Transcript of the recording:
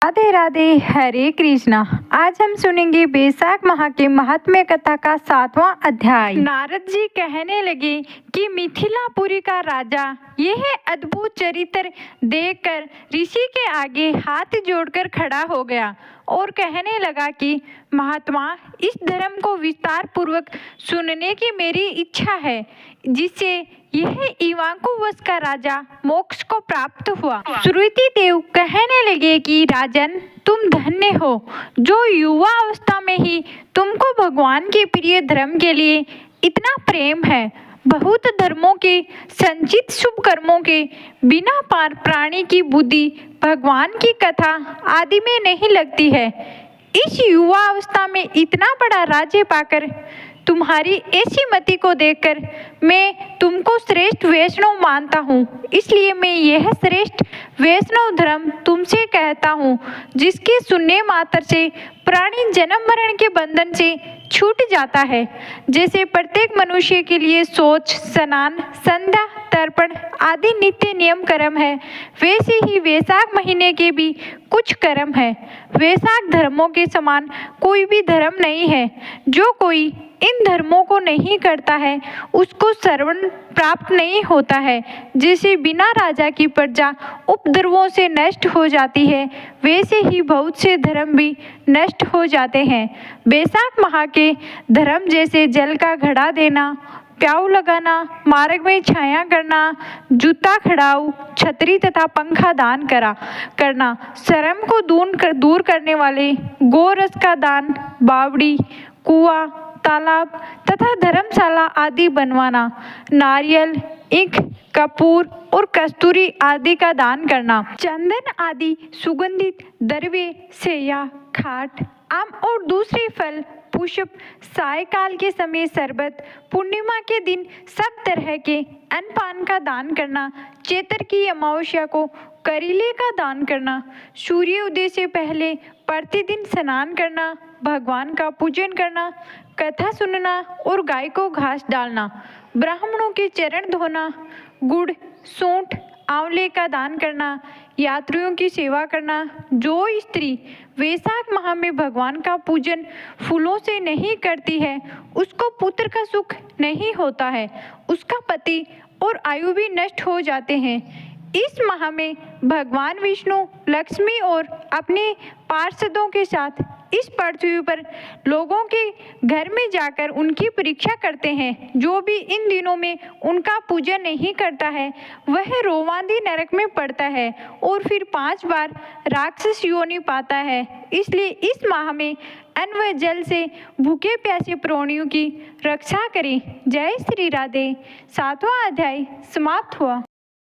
राधे राधे, हरे कृष्णा। आज हम सुनेंगे बैसाख माह के महात्म्य कथा का 7वां अध्याय। नारद जी कहने लगे कि मिथिलापुरी का राजा यह अद्भुत चरित्र देखकर ऋषि के आगे हाथ जोड़कर खड़ा हो गया और कहने लगा कि महात्मा, इस धर्म को विस्तार पूर्वक सुनने की मेरी इच्छा है, जिससे यह इवांकु वंश का राजा मोक्ष को प्राप्त हुआ। श्रुति देव कहने लगे कि राजन, तुम धन्य हो जो युवा अवस्था में ही तुमको भगवान के प्रिय धर्म के लिए इतना प्रेम है। बहुत धर्मों के संचित शुभ कर्मों के बिना पार प्राणी की बुद्धि भगवान की कथा आदि में नहीं लगती है। इस युवा अवस्था में इतना बड़ा राज्य पाकर तुम्हारी ऐसी मति को देखकर मैं तुमको श्रेष्ठ वैष्णव मानता हूँ। इसलिए मैं यह श्रेष्ठ वैष्णव धर्म तुमसे कहता हूँ, जिसके सुनने मात्र से प्राणी जन्म मरण के बंधन से छूट जाता है। जैसे प्रत्येक मनुष्य के लिए शौच, स्नान, संध्या, तर्पण आदि नित्य नियम कर्म है, वैसे ही वैशाख महीने के भी कुछ कर्म है। वैशाख धर्मों के समान कोई भी धर्म नहीं है। जो कोई इन धर्मों को नहीं करता है उसको श्रवण प्राप्त नहीं होता है। जैसे बिना राजा की प्रजा उपद्रवों से नष्ट हो जाती है, वैसे ही बहुत से धर्म भी नष्ट हो जाते हैं। बैसाख माह के धर्म जैसे जल का घड़ा देना, प्याऊ लगाना, मार्ग में छाया करना, जूता खड़ाऊ, छतरी तथा पंखा दान करना, शर्म को दूर करने वाले गोरस का दान, बावड़ी, कुआं, तालाब तथा धर्मशाला आदि बनवाना, नारियल, ईख, कपूर और कस्तूरी आदि का दान करना, चंदन आदि सुगंधित द्रव्य, सेया, खाट, आम और दूसरे फल, पुष्प, सायकाल के समय शरबत, पूर्णिमा के दिन सब तरह के अन्न पान का दान करना, चैत्र की अमावस्या को करीले का दान करना, सूर्य उदय से पहले प्रतिदिन स्नान करना, भगवान का पूजन करना, कथा सुनना और गाय को घास डालना, ब्राह्मणों के चरण धोना, गुड़, सूंठ, आंवले का दान करना, यात्रियों की सेवा करना। जो स्त्री वैशाख माह में भगवान का पूजन फूलों से नहीं करती है, उसको पुत्र का सुख नहीं होता है, उसका पति और आयु भी नष्ट हो जाते हैं। इस माह में भगवान विष्णु लक्ष्मी और अपने पार्षदों के साथ इस पृथ्वी पर लोगों के घर में जाकर उनकी परीक्षा करते हैं। जो भी इन दिनों में उनका पूजन नहीं करता है वह रोवांदी नरक में पड़ता है और फिर 5 बार राक्षस योनि पाता है। इसलिए इस माह में अन्न व जल से भूखे प्यासे प्राणियों की रक्षा करें। जय श्री राधे। 7वां अध्याय समाप्त हुआ।